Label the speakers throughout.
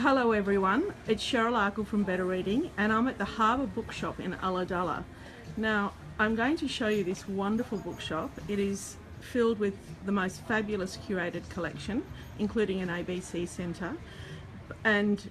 Speaker 1: Hello everyone, it's Cheryl Arkle from Better Reading and I'm at the Harbour Bookshop in Ulladulla. Now I'm going to show you this wonderful bookshop. It is filled with the most fabulous curated collection, including an ABC centre and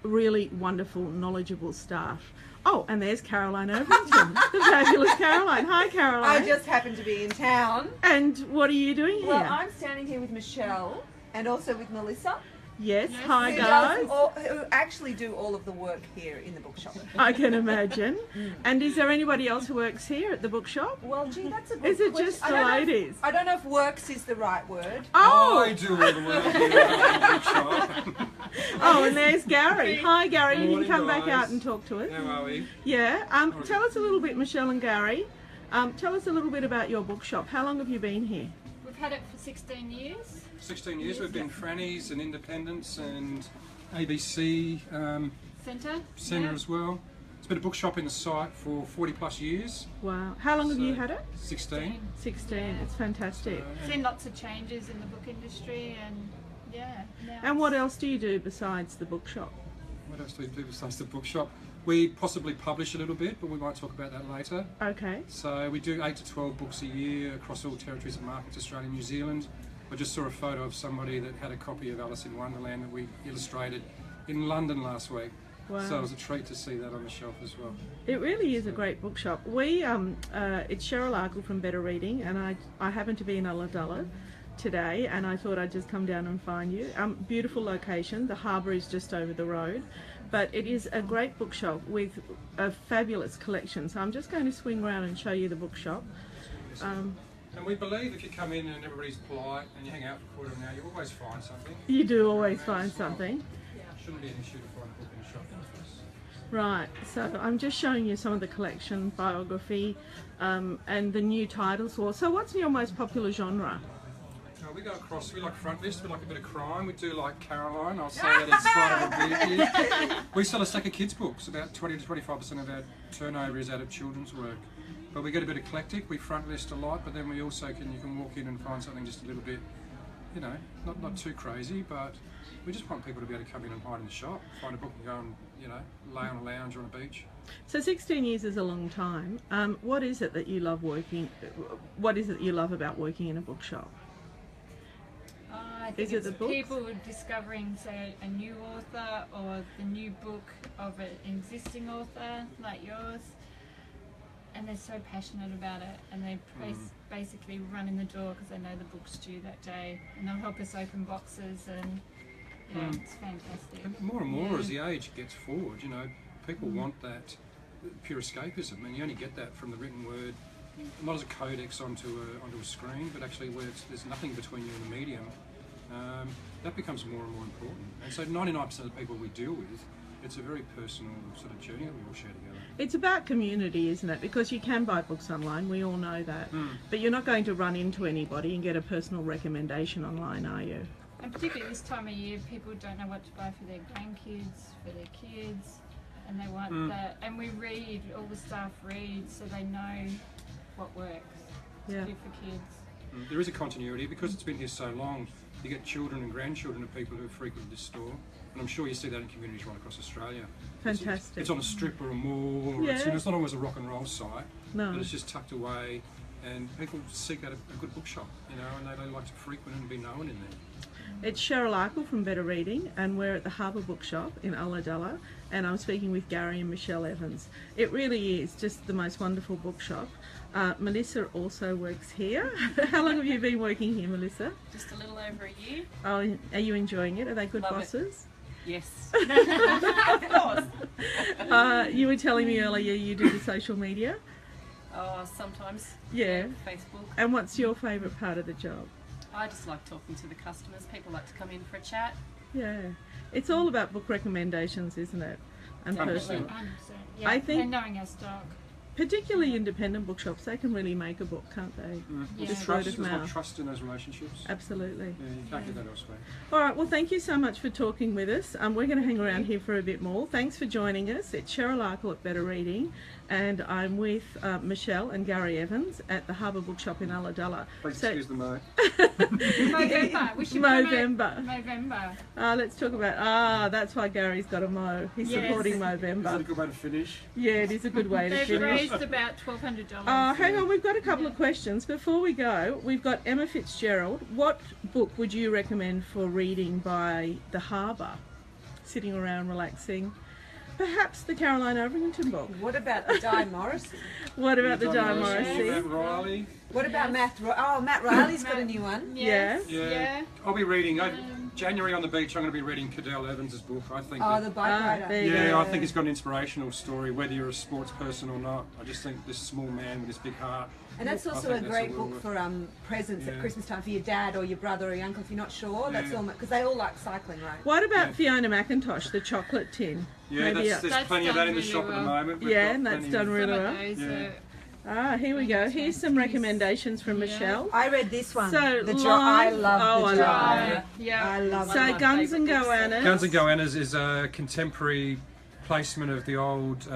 Speaker 1: really wonderful, knowledgeable staff. Oh, and there's Caroline Overington, the fabulous Caroline. Hi Caroline.
Speaker 2: I just happened to be in town.
Speaker 1: And what are you doing here?
Speaker 2: Well, I'm standing here with Michelle and also with Melissa.
Speaker 1: Yes, hi guys.
Speaker 2: Who actually do all of the work here in the bookshop.
Speaker 1: I can imagine. And is there anybody else who works here at the bookshop?
Speaker 2: Well, gee, that's a good
Speaker 1: Is it
Speaker 2: question.
Speaker 1: just the ladies?
Speaker 2: I don't know if works is the right word.
Speaker 1: Oh!
Speaker 3: I do all the work here at the bookshop.
Speaker 1: Oh, and there's Gary. Hi Gary, you
Speaker 3: Morning,
Speaker 1: can come back
Speaker 3: guys.
Speaker 1: out and talk to us.
Speaker 3: How are we?
Speaker 1: Yeah, tell us a little bit, Michelle and Gary. Tell us a little bit about your bookshop. How long have you been here?
Speaker 4: We've had it for 16 years.
Speaker 3: 16 years. We've been Franny's and Independence and ABC Centre as well. It's been a bookshop in the site for 40 plus years.
Speaker 1: Wow. How long have you had it?
Speaker 3: 16.
Speaker 1: 16.
Speaker 4: Yeah.
Speaker 1: It's fantastic.
Speaker 4: Seen lots of changes in the book industry and yeah.
Speaker 1: And what else do you do besides the bookshop?
Speaker 3: What else do we do besides the bookshop? We possibly publish a little bit, but we might talk about that later.
Speaker 1: Okay.
Speaker 3: So we do 8 to 12 books a year across all territories and markets, Australia and New Zealand. I just saw a photo of somebody that had a copy of Alice in Wonderland that we illustrated in London last week.
Speaker 1: Wow.
Speaker 3: So it was a treat to see that on the shelf as well.
Speaker 1: It really is a great bookshop. It's Cheryl Arkle from Better Reading, and I happen to be in Ulladulla today, and I thought I'd just come down and find you. Beautiful location. The harbour is just over the road, but it is a great bookshop with a fabulous collection. So I'm just going to swing around and show you the bookshop.
Speaker 3: And we believe if you come in and everybody's polite and you hang out for a quarter of an hour, you always find something.
Speaker 1: You do always find something.
Speaker 3: Shouldn't be an issue to find a book in a shop.
Speaker 1: Right, so I'm just showing you some of the collection, biography, and the new titles. So what's your most popular genre?
Speaker 3: We go across, we like front list, we like a bit of crime, we do like Caroline, I'll say that in spite of a bit. We sell a stack of kids' books, about 20 to 25% of our turnover is out of children's work. But we get a bit eclectic, we front list a lot, but then we also you can walk in and find something just a little bit, you know, not too crazy, but we just want people to be able to come in and hide in the shop, find a book and go and, you know, lay on a lounge or on a beach.
Speaker 1: So 16 years is a long time. What is it that you love what is it that you love about working in a bookshop?
Speaker 4: I think
Speaker 1: Is it
Speaker 4: it's
Speaker 1: the books?
Speaker 4: people discovering, say, a new author or the new book of an existing author like yours, and they're so passionate about it, and they basically run in the door because they know the book's due that day, and they'll help us open boxes, and yeah, it's fantastic.
Speaker 3: And more and more as the age gets forward, you know, people want that pure escapism, and you only get that from the written word, not as a codex onto a screen, but actually where there's nothing between you and the medium. That becomes more and more important. And so 99% of the people we deal with, it's a very personal sort of journey that we all share together.
Speaker 1: It's about community, isn't it? Because you can buy books online, we all know that. But you're not going to run into anybody and get a personal recommendation online, are you?
Speaker 4: And particularly this time of year, people don't know what to buy for their grandkids, for their kids, and they want that. And we read, all the staff read, so they know what works
Speaker 1: Yeah.
Speaker 4: good for kids.
Speaker 3: There is a continuity because it's been here so long. You get children and grandchildren of people who frequent this store, and I'm sure you see that in communities right across Australia.
Speaker 1: Fantastic.
Speaker 3: It's on a strip or a mall, or
Speaker 1: Yeah.
Speaker 3: it's not always a rock and roll site,
Speaker 1: No.
Speaker 3: but it's just tucked away, and people seek out a good bookshop, you know, and they like to frequent and be known in there.
Speaker 1: It's Cheryl Arkle from Better Reading, and we're at the Harbour Bookshop in Ulladulla, and I'm speaking with Gary and Michelle Evans. It really is just the most wonderful bookshop. Melissa also works here. How long have you been working here, Melissa?
Speaker 5: Just a little over a year.
Speaker 1: Oh, are you enjoying it? Are they good
Speaker 5: Love it.
Speaker 1: bosses?
Speaker 5: Yes. Of course.
Speaker 1: You were telling me earlier you do the social media.
Speaker 5: Oh, sometimes.
Speaker 1: Yeah.
Speaker 5: Facebook.
Speaker 1: And what's your favourite part of the job?
Speaker 5: I just like talking to the customers. People like to come in for a chat.
Speaker 1: Yeah. It's all about book recommendations, isn't it? And
Speaker 3: 100%.
Speaker 1: personal.
Speaker 4: 100%. Yeah,
Speaker 1: I think-
Speaker 4: and knowing our stock.
Speaker 1: Particularly independent bookshops, they can really make a book, can't they?
Speaker 4: Yeah.
Speaker 1: Just
Speaker 3: Trust,
Speaker 1: word of
Speaker 3: there's a lot
Speaker 1: mouth.
Speaker 3: of trust in those relationships.
Speaker 1: Absolutely.
Speaker 3: Yeah, you can't get that elsewhere.
Speaker 1: All right, well, thank you so much for talking with us. We're going to hang around here for a bit more. Thanks for joining us. It's Cheryl Arkle at Better Reading, and I'm with Michelle and Gary Evans at the Harbour Bookshop in Ulladulla.
Speaker 3: Please
Speaker 1: So-
Speaker 3: excuse the mo.
Speaker 4: Movember. We should promote
Speaker 1: Movember.
Speaker 4: Movember.
Speaker 1: Let's talk about, that's why Gary's got a mo. He's
Speaker 4: Yes.
Speaker 1: supporting
Speaker 3: Is that a
Speaker 1: Movember.
Speaker 3: good way to finish?
Speaker 1: Yeah, it is a good way to
Speaker 4: They've
Speaker 1: finish.
Speaker 4: raised about $1,200.
Speaker 1: Hang on, we've got a couple of questions. Before we go, we've got Emma Fitzgerald. What book would you recommend for reading by the harbour? Sitting around relaxing. Perhaps the Caroline Overington book.
Speaker 2: What about the Di Morrissey?
Speaker 1: What about the Di
Speaker 3: Morrissey,
Speaker 1: Morrissey?
Speaker 3: Matt Riley.
Speaker 2: What about Matt Riley's got a new one.
Speaker 4: Yes.
Speaker 3: Yeah.
Speaker 4: Yeah.
Speaker 3: I'll be reading. January on the beach, I'm going to be reading Cadell Evans' book. I think.
Speaker 2: Oh,
Speaker 3: that-
Speaker 2: the bike rider.
Speaker 1: there you
Speaker 3: yeah,
Speaker 1: go.
Speaker 3: I think it's got an inspirational story, whether you're a sports person or not. I just think this small man with this big heart.
Speaker 2: And that's
Speaker 3: I
Speaker 2: also
Speaker 3: think
Speaker 2: a
Speaker 3: that's
Speaker 2: great
Speaker 3: a well
Speaker 2: book for presents at
Speaker 3: Yeah.
Speaker 2: Christmas time for your dad or your brother or your uncle if you're not sure. That's
Speaker 3: Yeah.
Speaker 2: all because they all like cycling, right?
Speaker 1: What about
Speaker 3: Yeah.
Speaker 1: Fiona McIntosh, the chocolate tin?
Speaker 3: Yeah,
Speaker 1: Maybe
Speaker 3: there's
Speaker 4: That's
Speaker 3: plenty of that
Speaker 4: done
Speaker 3: in the
Speaker 4: really
Speaker 3: shop at the
Speaker 4: well.
Speaker 3: moment. We've
Speaker 1: Yeah,
Speaker 3: got
Speaker 1: and that's
Speaker 3: plenty
Speaker 1: done
Speaker 3: of-
Speaker 1: really
Speaker 4: Some of
Speaker 1: well.
Speaker 4: those
Speaker 3: Yeah.
Speaker 1: Here we go. Here's some recommendations from
Speaker 4: Yeah.
Speaker 1: Michelle.
Speaker 2: I read this one.
Speaker 1: So,
Speaker 2: the
Speaker 1: live-
Speaker 2: I love
Speaker 1: oh,
Speaker 2: the
Speaker 1: I love
Speaker 2: drive.
Speaker 1: it.
Speaker 4: Yeah.
Speaker 2: I love
Speaker 1: So
Speaker 2: it.
Speaker 1: Guns and Goannas.
Speaker 3: Guns and Goannas is a contemporary placement of the old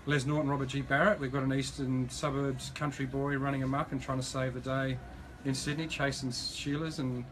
Speaker 3: Les Norton, Robert G. Barrett. We've got an eastern suburbs country boy running amok and trying to save the day in Sydney, chasing Sheilas and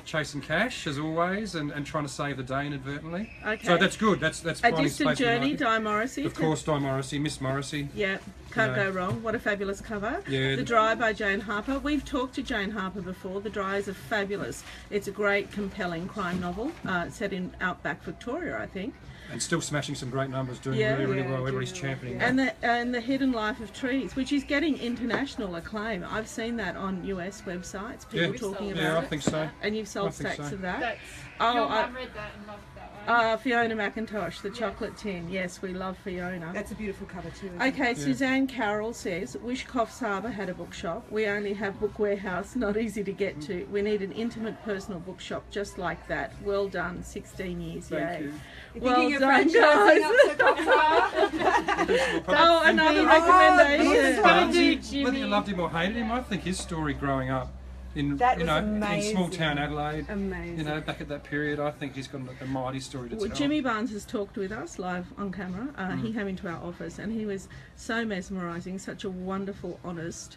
Speaker 3: chasing cash as always, and trying to save the day inadvertently.
Speaker 1: Okay.
Speaker 3: So that's good. That's
Speaker 1: A
Speaker 3: finding
Speaker 1: Distant
Speaker 3: space in the
Speaker 1: Journey,
Speaker 3: market.
Speaker 1: Di Morrissey.
Speaker 3: Of course, Di Morrissey, Miss Morrissey.
Speaker 1: Yeah, can't
Speaker 3: Yeah.
Speaker 1: go wrong. What a fabulous cover.
Speaker 3: Yeah.
Speaker 1: The Dry by Jane Harper. We've talked to Jane Harper before. The Dry is a fabulous, it's a great, compelling crime novel set in outback Victoria, I think.
Speaker 3: And still smashing some great numbers, doing
Speaker 1: Yeah.
Speaker 3: really, really
Speaker 2: Yeah,
Speaker 3: well.
Speaker 2: doing
Speaker 3: Everybody's
Speaker 2: well,
Speaker 3: championing
Speaker 2: yeah.
Speaker 3: that.
Speaker 1: And the Hidden Life of Trees, which is getting international acclaim. I've seen that on US websites, people
Speaker 3: Yeah.
Speaker 1: talking
Speaker 5: We've
Speaker 1: about
Speaker 3: Yeah, I
Speaker 1: it.
Speaker 3: think so.
Speaker 1: And you've sold
Speaker 3: I think
Speaker 1: stacks
Speaker 3: so.
Speaker 1: of that.
Speaker 4: That's,
Speaker 1: Oh,
Speaker 4: your
Speaker 1: I-
Speaker 4: mum read that and loved that one.
Speaker 1: Fiona McIntosh, the chocolate tin. Yes, we love Fiona.
Speaker 2: That's a beautiful cover too. Isn't it?
Speaker 1: Okay, Suzanne Carroll says, wish Coffs Harbour had a bookshop. We only have Book Warehouse, not easy to get to. We need an intimate personal bookshop just like that. Well done, 16 years,
Speaker 3: Thank
Speaker 1: yay.
Speaker 3: you.
Speaker 2: You're
Speaker 1: Well
Speaker 2: thinking of
Speaker 1: done,
Speaker 2: franchising
Speaker 1: guys.
Speaker 2: up to Coffs Harbour?
Speaker 1: Oh, another
Speaker 2: Oh,
Speaker 1: recommendation.
Speaker 2: this is
Speaker 4: Gotta do
Speaker 3: Whether
Speaker 4: Jimmy.
Speaker 3: you loved him or hated him, I think his story growing up in
Speaker 2: That
Speaker 3: you
Speaker 2: was
Speaker 3: know in
Speaker 2: amazing.
Speaker 3: small town Adelaide,
Speaker 2: Amazing.
Speaker 3: you know, back at that period, I think he's got a mighty story to
Speaker 1: Well,
Speaker 3: tell.
Speaker 1: Jimmy Barnes has talked with us live on camera. He came into our office and he was so mesmerising, such a wonderful, honest,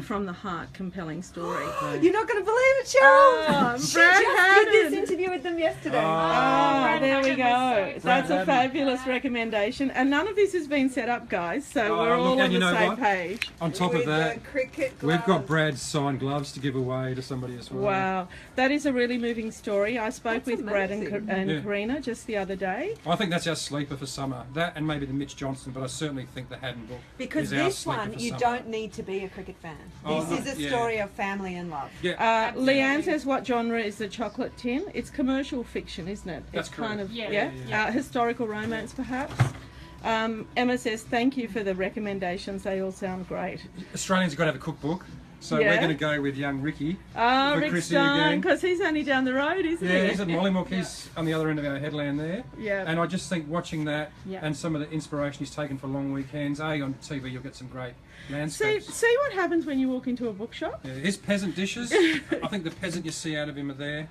Speaker 1: from the heart, compelling story.
Speaker 2: You're not going to believe it, Cheryl.
Speaker 1: Oh,
Speaker 2: she
Speaker 1: Brad
Speaker 2: just did this
Speaker 1: Haddon.
Speaker 2: interview with them yesterday.
Speaker 1: Oh, there we
Speaker 4: Haddon
Speaker 1: go.
Speaker 4: was so
Speaker 1: That's a
Speaker 3: Haddon.
Speaker 1: fabulous recommendation. And none of this has been set up, guys, so
Speaker 3: Oh,
Speaker 1: we're all
Speaker 3: look,
Speaker 1: on
Speaker 3: and you
Speaker 1: the
Speaker 3: know
Speaker 1: same
Speaker 3: what?
Speaker 1: page.
Speaker 3: On top
Speaker 2: With
Speaker 3: of that,
Speaker 2: the cricket
Speaker 3: we've got
Speaker 2: gloves.
Speaker 3: Brad's signed gloves to give away to somebody as well.
Speaker 1: Wow, that is a really moving story. I spoke
Speaker 2: That's
Speaker 1: with Brad
Speaker 2: amazing.
Speaker 1: and
Speaker 3: Yeah.
Speaker 1: Karina just the other day.
Speaker 3: I think that's our sleeper for summer. That and maybe the Mitch Johnson, but I certainly think the Haddon book
Speaker 2: Because
Speaker 3: is our
Speaker 2: this
Speaker 3: sleeper
Speaker 2: one,
Speaker 3: for
Speaker 2: you
Speaker 3: summer.
Speaker 2: don't need to be a cricket fan.
Speaker 3: Oh,
Speaker 2: This is a
Speaker 3: yeah.
Speaker 2: story of family and love.
Speaker 3: Yeah,
Speaker 1: Leanne says, what genre is the chocolate tin? It's commercial fiction, isn't it?
Speaker 3: That's
Speaker 1: it's kind
Speaker 3: correct.
Speaker 1: of,
Speaker 4: Yeah.
Speaker 1: historical romance perhaps. Emma says, thank you for the recommendations. They all sound great.
Speaker 3: Australians have got to have a cookbook, so
Speaker 1: Yeah.
Speaker 3: we're going to go with young Ricky.
Speaker 1: Oh,
Speaker 3: For
Speaker 1: Rick
Speaker 3: Chrissy
Speaker 1: Stein,
Speaker 3: again.
Speaker 1: because he's only down the road, isn't
Speaker 3: Yeah,
Speaker 1: he?
Speaker 3: he's at Mollymook. He's on the other end of our headland there.
Speaker 1: Yeah.
Speaker 3: And I just think watching that
Speaker 1: Yeah.
Speaker 3: and some of the inspiration he's taken for long weekends, on TV you'll get some great landscapes.
Speaker 1: See what happens when you walk into a bookshop?
Speaker 3: Yeah, his peasant dishes, I think the peasant you see out of him are there.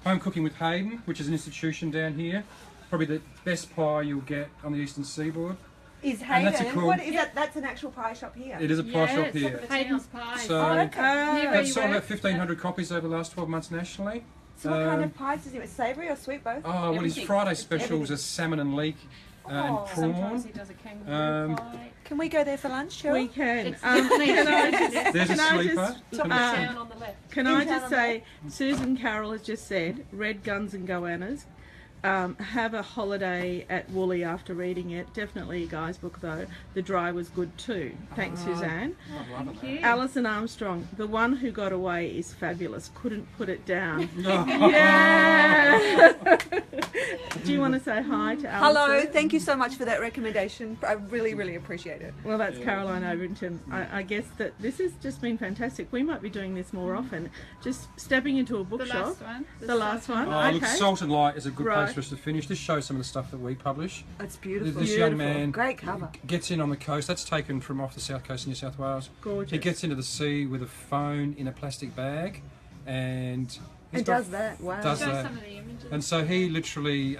Speaker 3: Home Cooking with Hayden, which is an institution down here. Probably the best pie you'll get on the eastern seaboard.
Speaker 2: Is
Speaker 3: And that's a
Speaker 2: Hayden,
Speaker 3: cool-
Speaker 2: what is that? That's an actual pie shop here.
Speaker 3: It is a pie shop here.
Speaker 4: Hayden's Pie.
Speaker 3: So
Speaker 2: Oh, okay.
Speaker 4: Near where
Speaker 3: they've
Speaker 4: you
Speaker 3: sold
Speaker 4: work.
Speaker 3: about 1,500 copies over the last 12 months nationally.
Speaker 2: So what kind
Speaker 3: Um,
Speaker 2: of pies does he want? Savoury or sweet both?
Speaker 3: Oh, well, his
Speaker 5: Everything.
Speaker 3: Friday specials are salmon and leek and
Speaker 2: Oh.
Speaker 5: Sometimes
Speaker 3: prawn.
Speaker 5: he does a kangaroo
Speaker 3: Um,
Speaker 5: pie.
Speaker 2: Can we go there for lunch, Cheryl?
Speaker 1: We can.
Speaker 4: It's
Speaker 1: Can I just,
Speaker 3: There's a
Speaker 1: can I
Speaker 3: sleeper.
Speaker 1: just,
Speaker 5: Top of town on the left.
Speaker 1: can
Speaker 2: In
Speaker 1: I
Speaker 2: town
Speaker 1: just
Speaker 2: on the
Speaker 1: say, Susan Carroll has just said, read Guns and Goannas. Have a holiday at Woolly after reading it. Definitely a guy's book though. The Dry was good too. Thanks, Suzanne.
Speaker 3: I love it.
Speaker 1: Alison Armstrong, the one who got away is fabulous. Couldn't put it down.
Speaker 3: Oh.
Speaker 1: Yeah. Do you want to say hi to Alison?
Speaker 2: Hello, thank you so much for that recommendation. I really, really appreciate it.
Speaker 1: Well, that's Caroline Overington. I guess that this has just been fantastic. We might be doing this more often. Just stepping into a
Speaker 4: The
Speaker 1: bookshop.
Speaker 4: last one.
Speaker 1: The last one.
Speaker 3: Oh, look,
Speaker 1: Okay.
Speaker 3: Salt and Light is a good
Speaker 1: Right.
Speaker 3: place for us to finish. This shows some of the stuff that we publish.
Speaker 2: It's beautiful.
Speaker 3: This young man
Speaker 2: Great cover.
Speaker 3: gets in on the coast. That's taken from off the south coast of New South Wales.
Speaker 1: Gorgeous.
Speaker 3: He gets into the sea with a phone in a plastic bag, and he's
Speaker 2: And
Speaker 3: got-
Speaker 2: does that. Wow.
Speaker 3: does
Speaker 4: Show
Speaker 3: that.
Speaker 4: some of the images.
Speaker 3: And so he literally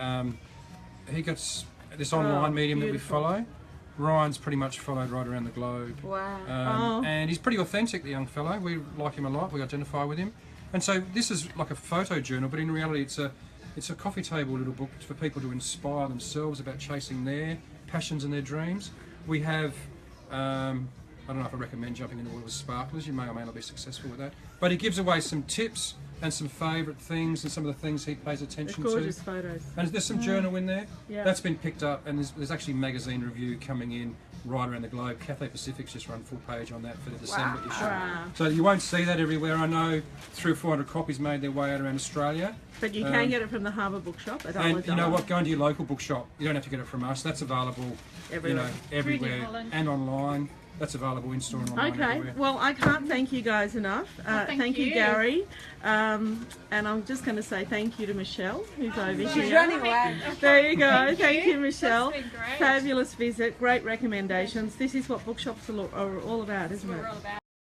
Speaker 3: he gets this online medium that we
Speaker 1: beautiful.
Speaker 3: follow, Ryan's pretty much followed right around the globe.
Speaker 2: Wow.
Speaker 3: And he's pretty authentic, the young fellow. We like him a lot. We identify with him. And so this is like a photo journal, but in reality it's a coffee table little book for people to inspire themselves about chasing their passions and their dreams. We have, I don't know if I recommend jumping into all the sparklers. You may or may not be successful with that. But he gives away some tips and some favourite things and some of the things he pays attention to.
Speaker 1: Gorgeous photos.
Speaker 3: And there's some journal in there.
Speaker 1: Yeah.
Speaker 3: That's been picked up, and there's actually magazine review coming in right around the globe. Cathay Pacific's just run full page on that for the December issue.
Speaker 1: Wow.
Speaker 3: So you won't see that everywhere. I know 300 or 400 copies made their way out around Australia.
Speaker 1: But you can get it from the Harbour Bookshop at
Speaker 3: And
Speaker 1: Ulladulla.
Speaker 3: you know what? Go into your local bookshop. You don't have to get it from us. That's available,
Speaker 1: Everywhere.
Speaker 3: everywhere
Speaker 4: Holland.
Speaker 3: and online. That's available in store and online
Speaker 1: Okay,
Speaker 3: everywhere.
Speaker 1: well, I can't thank you guys enough.
Speaker 4: thank
Speaker 1: you,
Speaker 4: you.
Speaker 1: Gary. And I'm just going to say thank you to Michelle, who's over
Speaker 2: She's
Speaker 1: here.
Speaker 2: running away.
Speaker 1: There you go. Thank you, Michelle.
Speaker 4: That's been great.
Speaker 1: Fabulous visit, great recommendations. This is what bookshops are all about, isn't
Speaker 4: What
Speaker 1: it?
Speaker 4: we're all about.